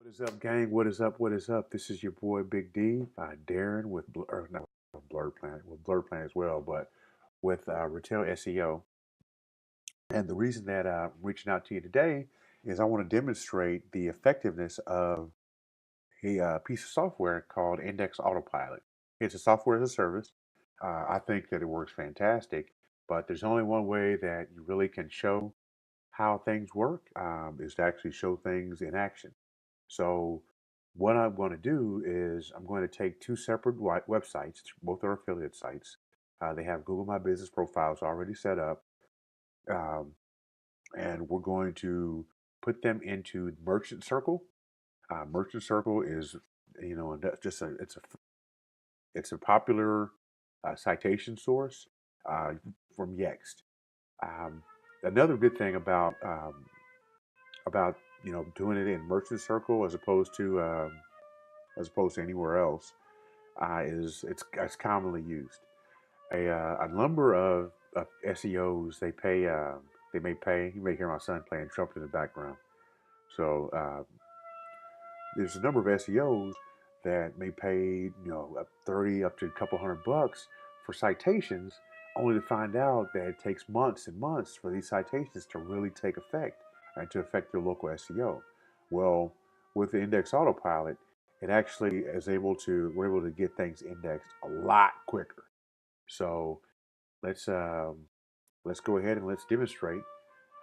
What is up, gang? What is up? What is up? This is your boy Big D, Darren with or not Blurred Planet, with Blurred Planet as well, but with Retail SEO. And the reason that I'm reaching out to you today is I want to demonstrate the effectiveness of a piece of software called Index Autopilot. It's a software as a service. I think that it works fantastic, but there's only one way that you really can show how things work is to actually show things in action. So what I'm going to do is I'm going to take two separate websites. Both are affiliate sites. They have Google My Business profiles already set up, um, and we're going to put them into Merchant Circle. Merchant Circle is, just it's a popular citation source from Yext. Um, Another good thing about doing it in Merchant Circle as opposed to anywhere else is it's commonly used. A number of SEOs they may pay. You may hear my son playing trumpet in the background. So there's a number of SEOs that may pay 30 up to a couple $100 for citations, only to find out that it takes months and months for these citations to really take effect and to affect their local SEO. Well, with the Index Autopilot, it actually is we're able to get things indexed a lot quicker. So let's um, let's go ahead and let's demonstrate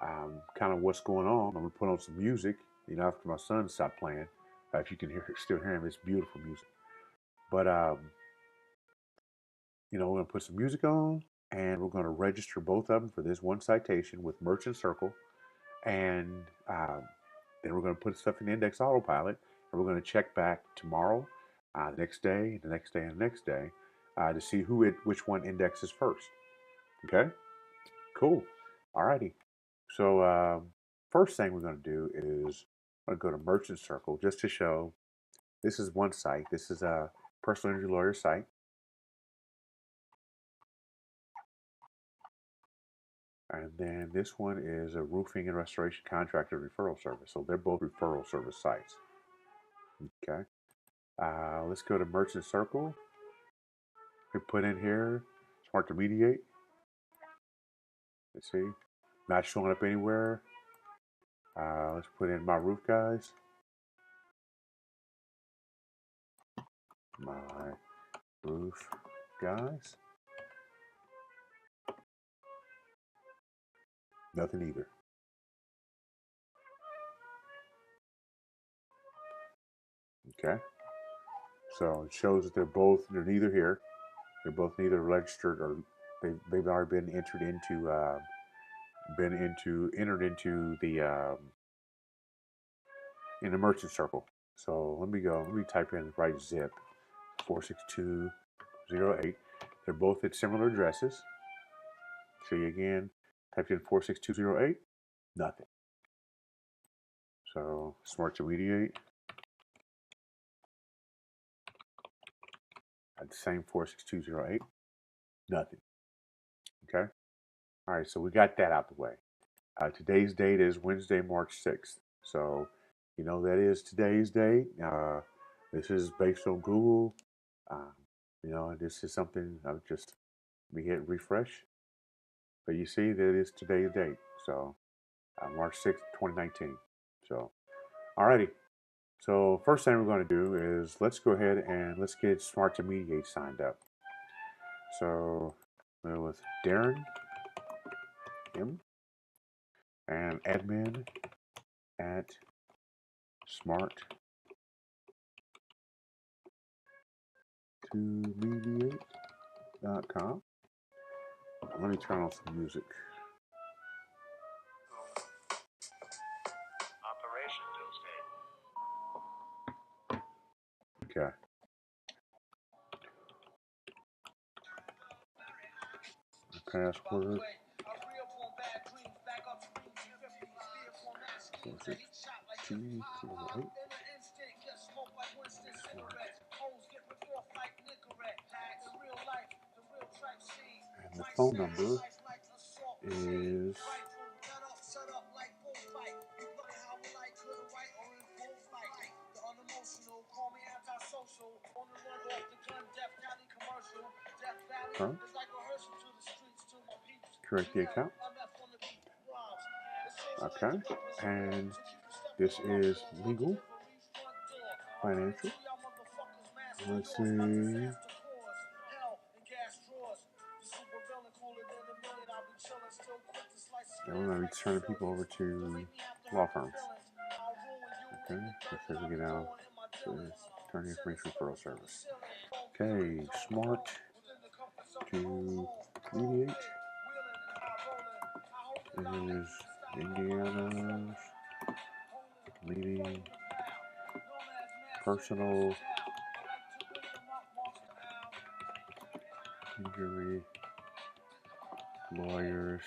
kind of what's going on. I'm gonna put on some music, after my son stopped playing. If you can still hear him, it's beautiful music. But we're gonna put some music on, and we're gonna register both of them for this one citation with Merchant Circle, and then we're gonna put stuff in the Index Autopilot, and we're gonna check back tomorrow, the next day, the next day, and the next day, to see which one indexes first. Okay, cool. Alrighty. So first thing we're gonna do is I'm gonna go to Merchant Circle just to show. This is one site. This is a personal injury lawyer site. And then this one is a roofing and restoration contractor referral service. So they're both referral service sites. Okay. Let's go to Merchant Circle. We put in here Smart to Mediate. Let's see. Not showing up anywhere. Let's put in My Roof Guys. My Roof Guys. Nothing either. Okay. So it shows that they're neither here. They're both neither registered or they've already entered into the in the Merchant Circle. So let me type in the right zip 46208. They're both at similar addresses. See again, typed in 46208, nothing. So Smart to Mediate at the same 46208, nothing. Okay. All right, so we got that out the way. Today's date is Wednesday, March 6th. So, that is today's date. This is based on Google. Um, this is something I've just, we hit refresh. But you see that it's today's date. So, March 6th, 2019. So, alrighty. So, first thing we're going to do is let's go ahead and let's get Smart to Mediate signed up. So, with Darren M and admin at smart to mediate.com. Let me turn on some music. Okay. Password. Was it 208? And the phone number is Huh? Correct the account. Okay. And this is legal, financial. Let's see. Now we're going to be turning people over to law firms. Okay. Let's see if we get out attorney information referral service. Okay. Smart to mediate is Indiana's leading personal injury lawyers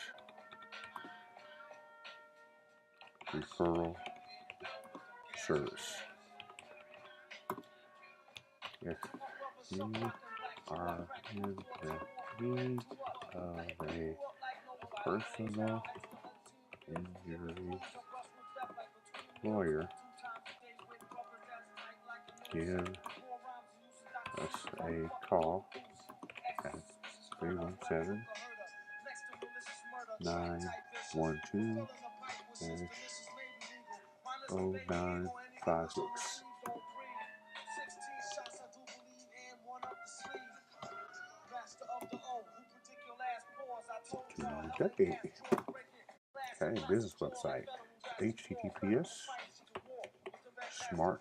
referral service. If you are in the need of a personal injury lawyer, give us a call at 317-912-0956. Today. Okay, business website. HTTPS smart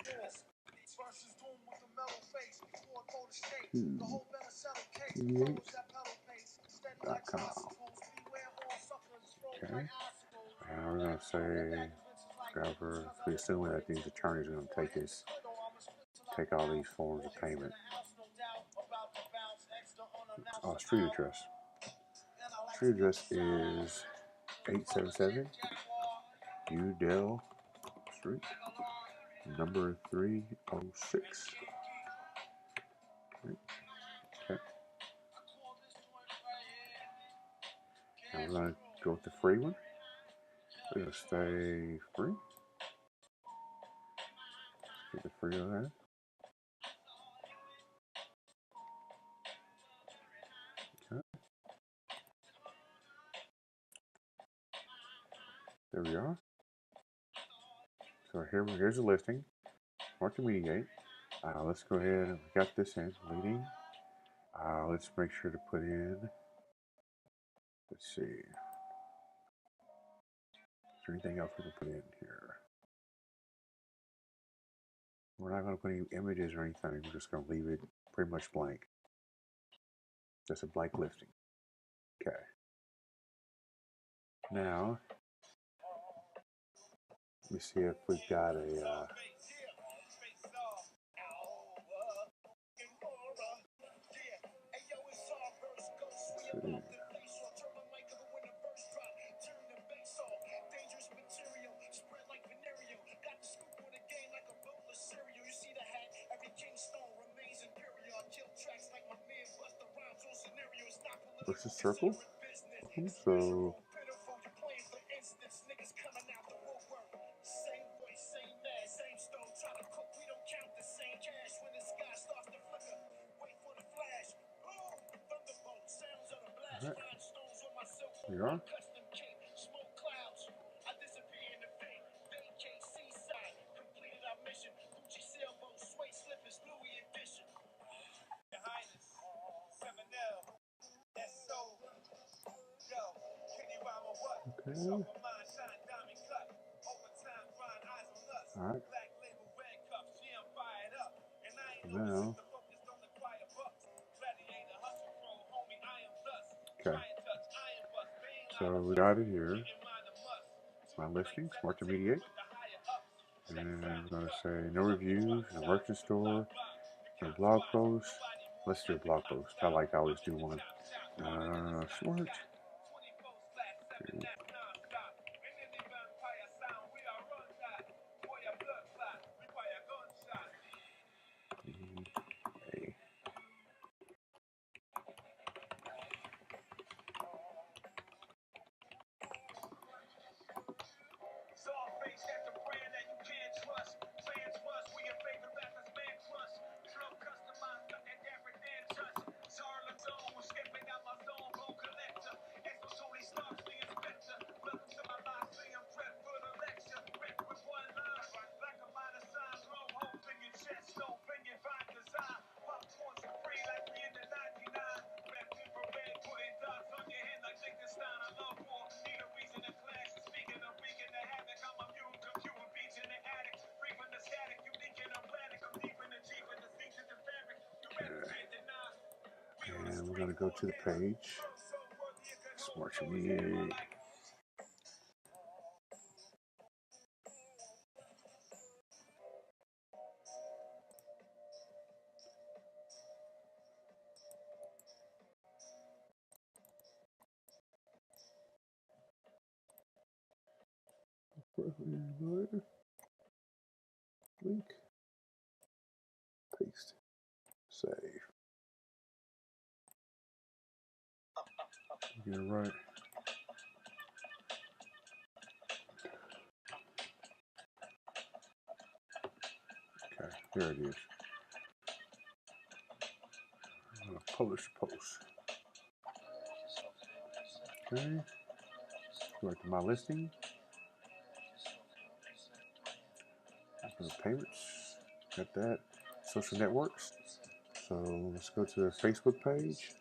to mediate.com. Okay. And we're going to say, discover, we assume that these attorneys are going to take all these forms of payment. Street address. Street address is 877 Udell Street, number 306. Okay. And we're going to go with the free one. We're going to stay free. Get the free on that. Okay. There we are. So here's the listing. Smart to mediate. Let's go ahead and we got this in leading. Let's make sure to put in. Let's see. Is there anything else we can put in here? We're not going to put any images or anything. We're just going to leave it pretty much blank. Just a blank listing. Okay. Now, let me see if we've got a. Let's see. What's the circle? So. Right. Here we are. Okay. All right. Now. Okay. So we got it here. My listing, smart to mediate. And we're going to say no reviews, no merchant store, no blog post. Let's do a blog post. I always do one. Smart. we're going to go to the page. Smart Community. Link. Paste. Save. Get it right. Okay, there it is. I'm going to publish the post. Okay. Go back to my listing. Go to payments. Got that. Social networks. So let's go to the Facebook page.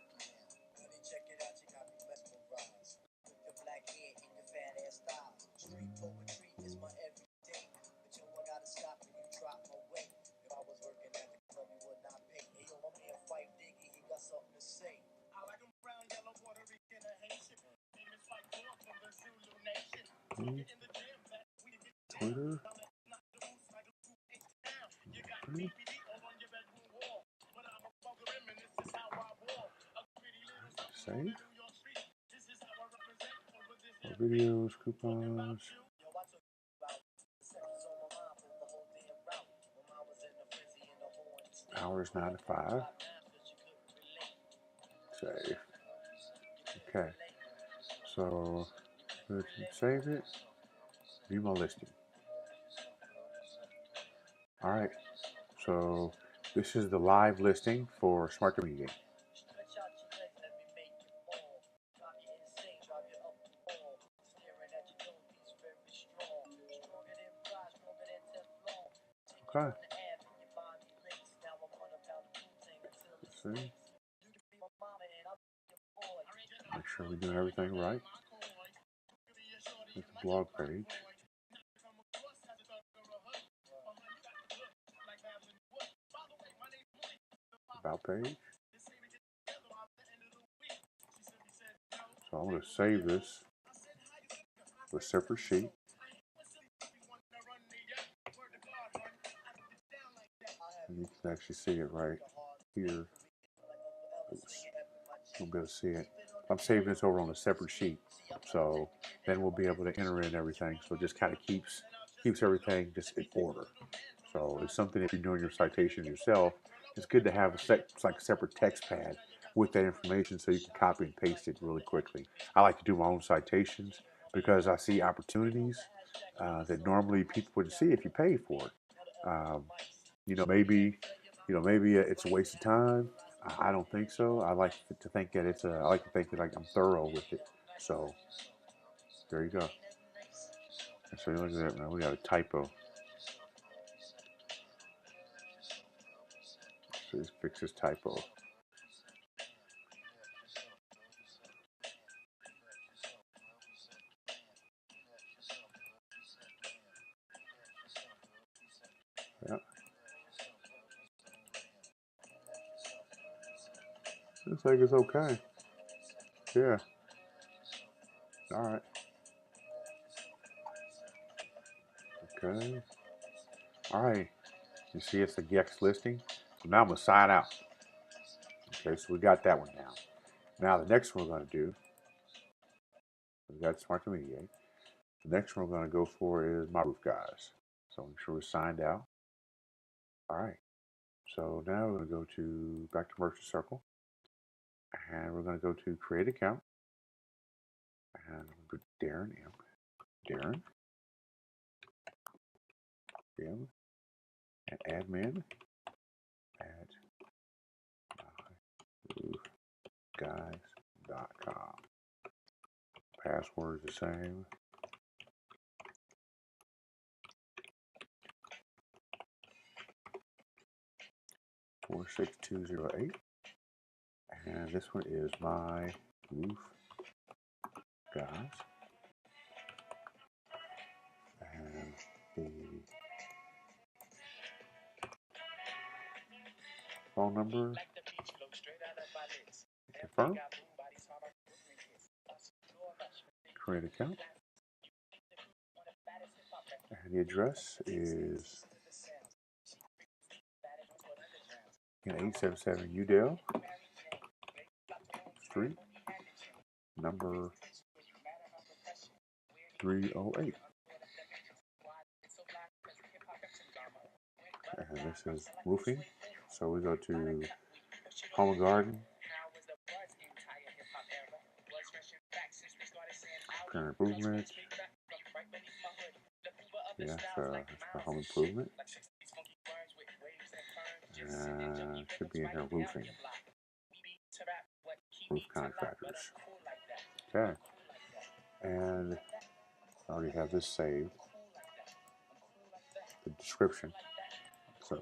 Twitter. Save. Videos, coupons. Hours 9 to 5. Save. Okay. So save it. View my listing. All right. So this is the live listing for Smart Community. Okay. Let's see. Make sure we're doing everything right. It's the blog page. About page. So I'm going to save this to a separate sheet. And you can actually see it right here. Oops. You'll be able to see it. I'm saving this over on a separate sheet. So then we'll be able to enter in everything. So it just kind of keeps everything just in order. So it's something, if you're doing your citation yourself, it's good to have like a separate text pad with that information so you can copy and paste it really quickly. I like to do my own citations because I see opportunities that normally people wouldn't see if you pay for it. Maybe it's a waste of time. I don't think so. I like to think that I like to think that I'm thorough with it. So there you go. And so look at that, man. We got a typo. So let's fix this typo. Yeah. Looks like it's okay. Yeah. All right. Okay. All right. You see it's the Gex listing. So now I'm going to sign out. Okay, so we got that one now. Now the next one we're going to do, we got Smart Community. The next one we're going to go for is My Roof Guys. So make sure we're signed out. All right. So now we're going to go back to Merchant Circle. And we're going to go to Create Account. And put Darren M. Darren M. And admin at myroofguys.com. Password is the same. 46208. And this one is My Roof Guys. And the phone number Confirm. Create account. And the address is 877 Udale Street, number 308. And this is roofing. So we go to Home and Garden. Current improvement. Yeah, so it's for home improvement. Should be in here roofing. Roof contractors. Okay. And I already have this saved. The description. So,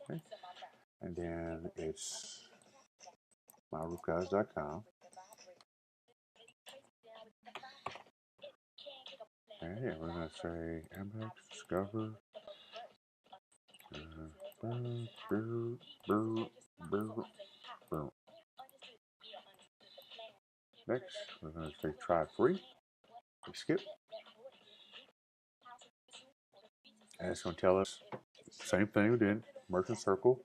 okay. And then it's myroofguys.com. Okay, we're going to say MX Discover. Next, we're going to say try free. We skip. And it's going to tell us same thing we did, merchant circle.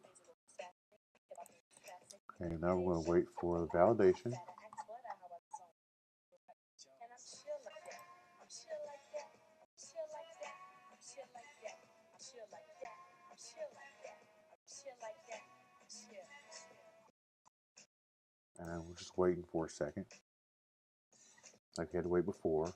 And now we're going to wait for the validation. And we're just waiting for a second, like we had to wait before.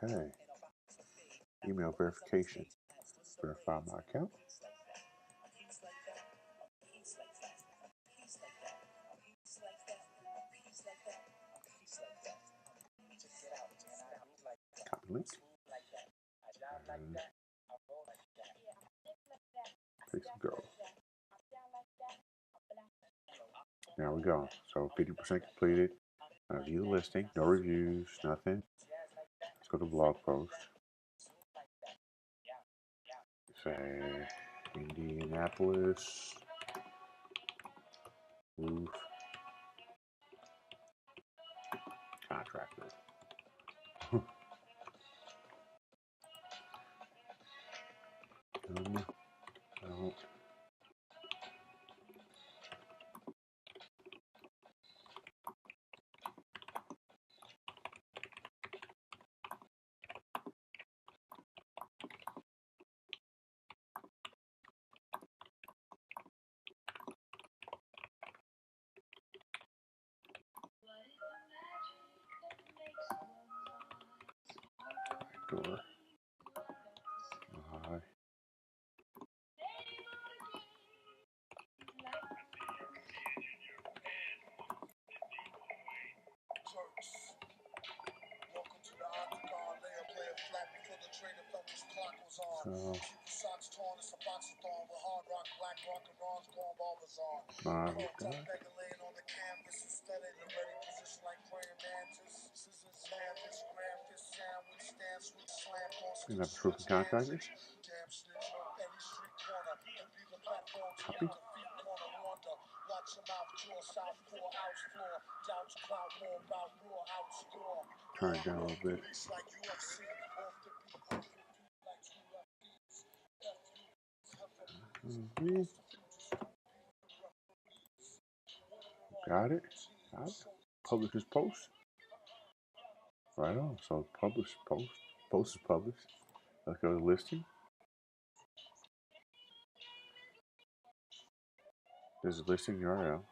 Okay. Email verification. Verify my account. Copy link. And place and go. There we go. So 50% completed. View the listing. No reviews. Nothing. Let's go to blog post. Say Indianapolis roof contractor. No. Door. Hi. So, enough proof of contractors. Copy. Turn it down a little bit. Got it. Publish this post. Right on. So publish post. Post is published. Let's go to listing. This is listing URL.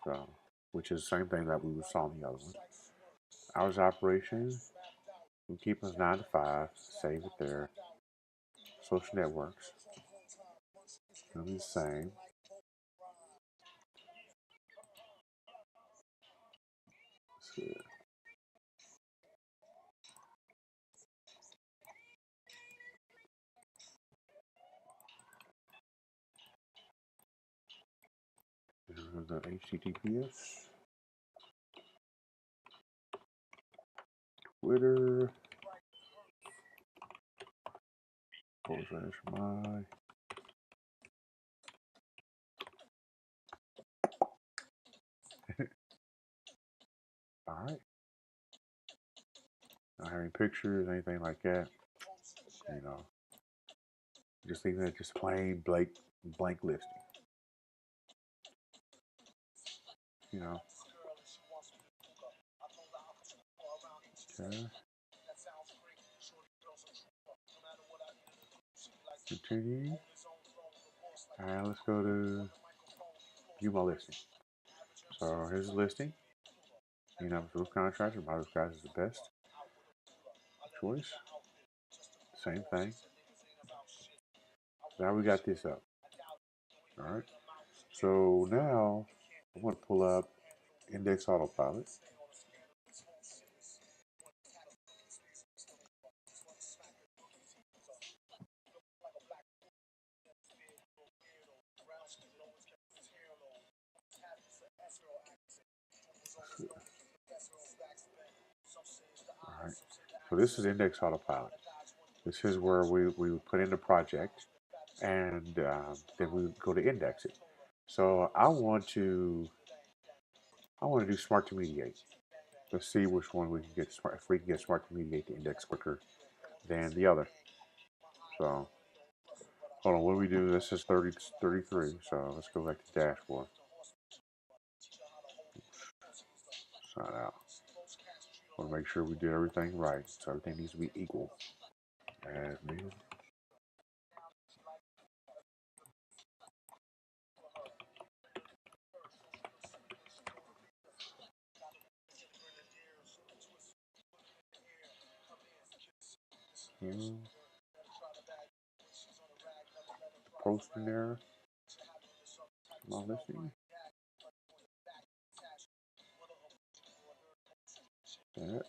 So, which is the same thing that we saw in the other one. Hours of operation. We keep us 9 to 5. Save it there. Social networks. It'll be the same. Let's see. The HTTPS. Twitter. /my. All right. Not having pictures, anything like that. You know, just leaving it just plain blank listing. You know. Okay. Continue. All right, let's go to view my listing. So here's the listing. You know, roof contractor, my roof guys is the best choice. Same thing. Now we got this up. All right. So now I'm going to pull up Index Autopilot. All right. So this is Index Autopilot. This is where we would put in the project, and then we would go to index it. So I want to do Smart to Mediate. Let's see which one we can get smart. If we can get Smart to Mediate to index quicker than the other. So hold on, what do we do? This is 33. So let's go back to dashboard. Sign out. Want to make sure we did everything right. So everything needs to be equal. Admin. Posting there. My listing. That.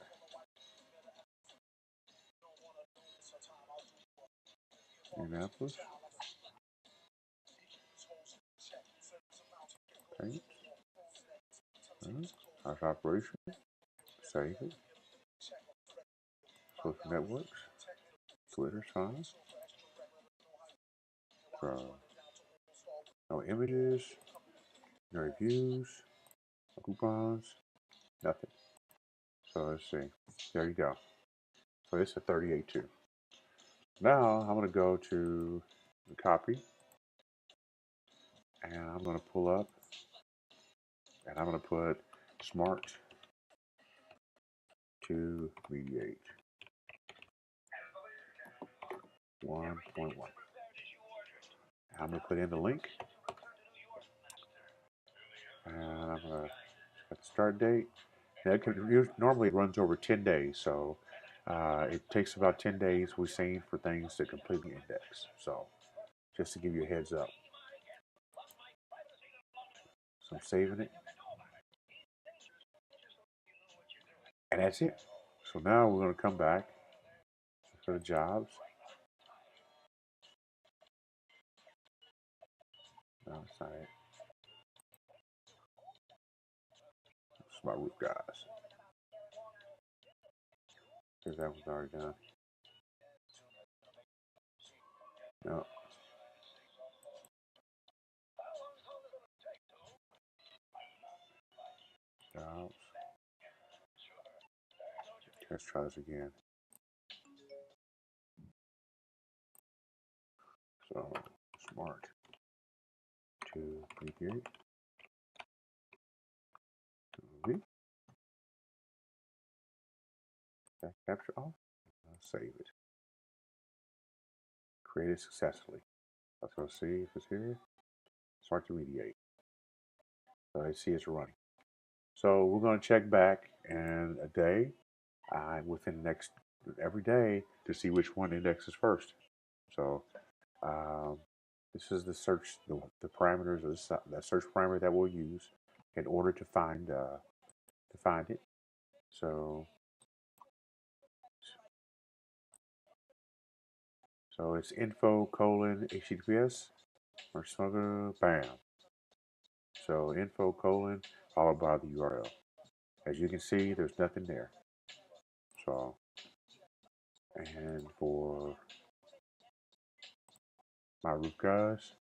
Indianapolis. Paint. House operation. Save it. Social networks. Twitter sign. No images. No reviews. No coupons. Nothing. So let's see. There you go. So it's a 38.2. Now I'm going to go to the copy. And I'm going to pull up. And I'm going to put Smart to Mediate 1.1. I'm going to put in the link. And I'm going to set the start date. Now normally it runs over 10 days. So it takes about 10 days, we've seen, for things to completely index. So just to give you a heads up. So I'm saving it. And that's it. So now we're going to come back to the jobs. No, it's not it. It's my roof guys. Because that was already done. No. Jobs. Let's try this again. So, Smart to Mediate. That capture off. Save it. Created successfully. Let's go see if it's here. Smart to Mediate. So I see it's running. So we're going to check back in a day, within the next every day to see which one indexes first. So um, this is the parameters of the search parameter that we'll use in order to find it. So so it's info colon HTTPS or smuggler bam. So info colon followed by the URL. As you can see, there's nothing there. So and for my root guys,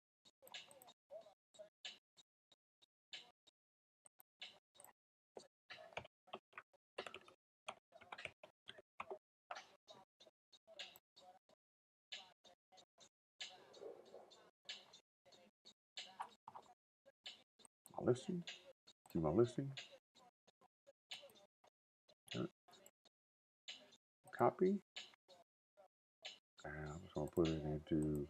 my listing, do my listing, copy, and I'm just gonna put it into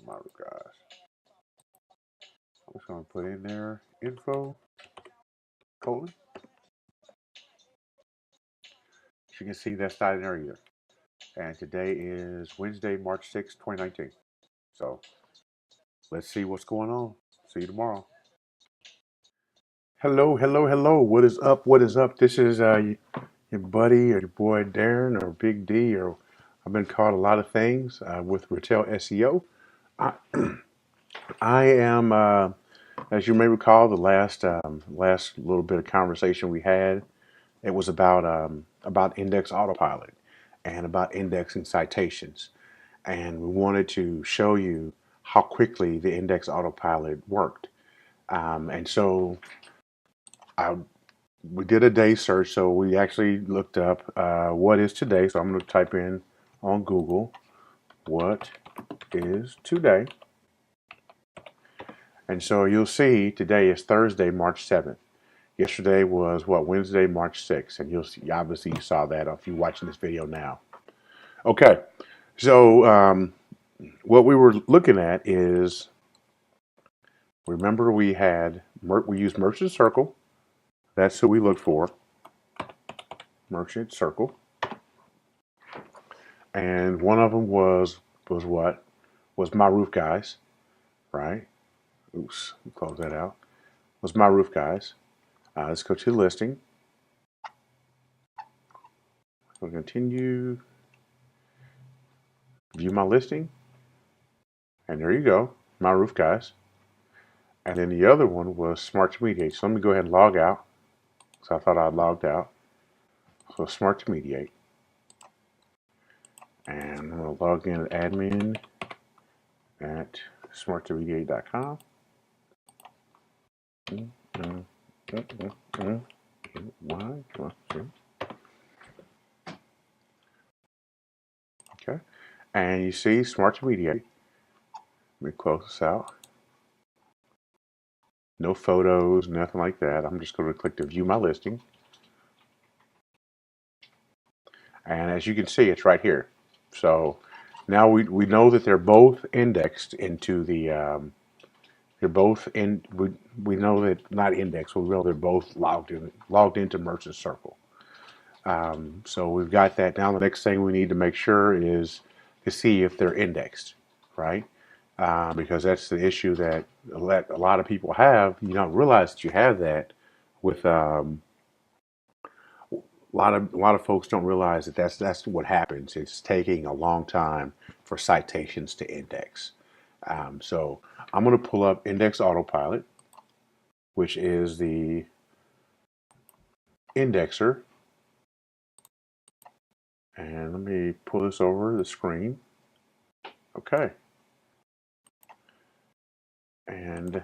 my root guys. I'm just gonna put in there info colon. As you can see, that's not in there either. And today is Wednesday, March 6th, 2019. So let's see what's going on. See you tomorrow. Hello, hello, hello. What is up? What is up? This is your buddy or your boy Darren or Big D, or I've been called a lot of things with Retail SEO. I, I am, as you may recall, the last little bit of conversation we had, it was about index autopilot and about indexing citations, and we wanted to show you how quickly the index autopilot worked. And so I we did a day search, so we actually looked up what is today. So I'm going to type in on Google, what is today? And so you'll see today is Thursday, March 7th. Yesterday was what, Wednesday, March 6th. And you'll see, obviously you saw that if you're watching this video now. Okay, so what we were looking at is, remember we used Merchant Circle. That's who we looked for, Merchant Circle. And one of them was what? Was My Roof Guys, right? Oops, close that out. Was My Roof Guys. Let's go to the listing. We'll continue, view my listing, and there you go, My Roof Guys. And then the other one was Smart to Mediate. So let me go ahead and log out. So I thought I'd logged out. So Smart to Mediate. And I'm going to log in as admin at smarttomediate.com. Okay. And you see Smart to Mediate. Let me close this out. No photos, nothing like that. I'm just going to click to view my listing. And as you can see, it's right here. So now we know that they're both indexed into the, they're both in, we know that, not indexed, we know they're both logged into Merchant Circle. So we've got that. Now the next thing we need to make sure is to see if they're indexed, right? Because that's the issue that a lot of people have. You don't realize that you have that with a lot of folks don't realize that that's what happens. It's taking a long time for citations to index. So I'm going to pull up Index Autopilot, which is the indexer, and let me pull this over the screen. Okay, and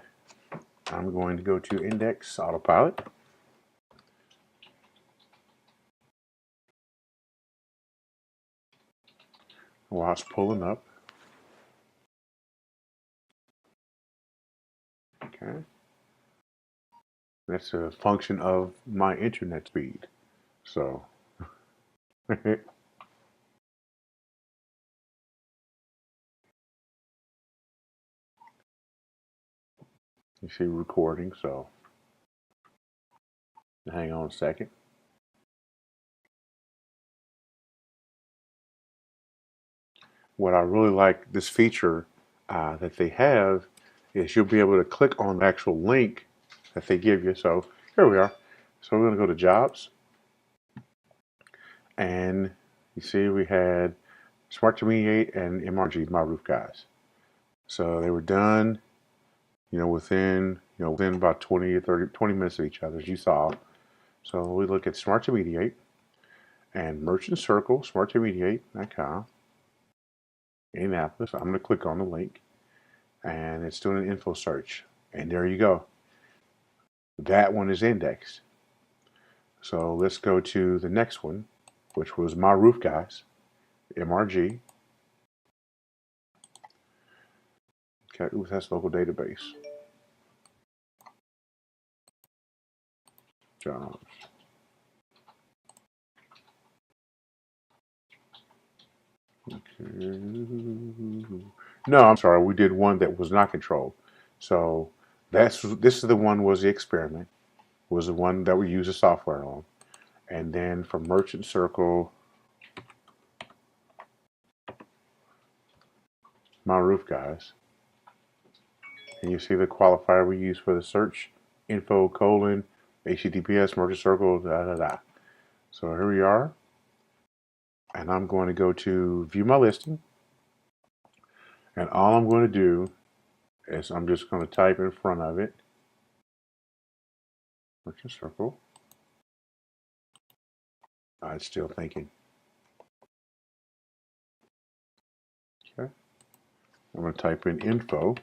I'm going to go to Index Autopilot. While it's pulling up, okay, that's a function of my internet speed. So you see recording. So hang on a second. what I really like this feature that they have is you'll be able to click on the actual link that they give you. So here we are. So we're going to go to jobs, and you see we had Smart to Mediate and MRG, My Roof Guys. So they were done, within about 20 or 30, 20 minutes of each other, as you saw. So we look at Smart to Mediate and Merchant Circle, Smart to Mediate.com, Indianapolis. I'm going to click on the link, and it's doing an info search. And there you go. That one is indexed. So let's go to the next one, which was My Roof Guys, MRG. Okay, ooh, that's local database. Jobs. Okay. No, I'm sorry. We did one that was not controlled. So this is the one was the experiment. Was the one that we use the software on. And then for Merchant Circle, My Roof Guys. And you see the qualifier we use for the search, info : HTTPS Merchant Circle, da da da. So here we are. And I'm going to go to view my listing. And all I'm going to do is I'm just going to type in front of it, Merchant Circle. It's still thinking. Okay. I'm going to type in info :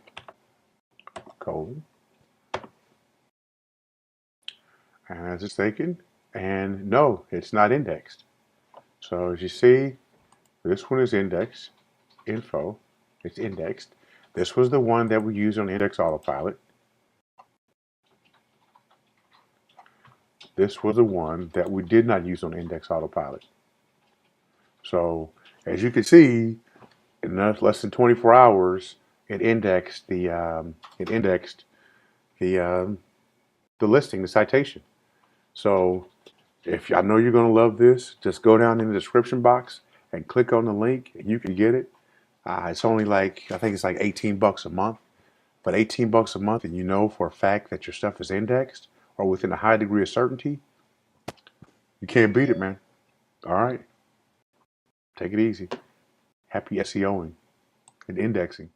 and as it's thinking, and no, it's not indexed. So as you see, this one is indexed, info, it's indexed. This was the one that we used on Index Autopilot. This was the one that we did not use on Index Autopilot. So as you can see, in less than 24 hours, it indexed the listing, the citation. So if I know you're going to love this, just go down in the description box and click on the link, and you can get it. It's only I think it's like 18 bucks a month. But 18 bucks a month, and you know for a fact that your stuff is indexed or within a high degree of certainty, you can't beat it, man. All right, take it easy. Happy SEOing and indexing.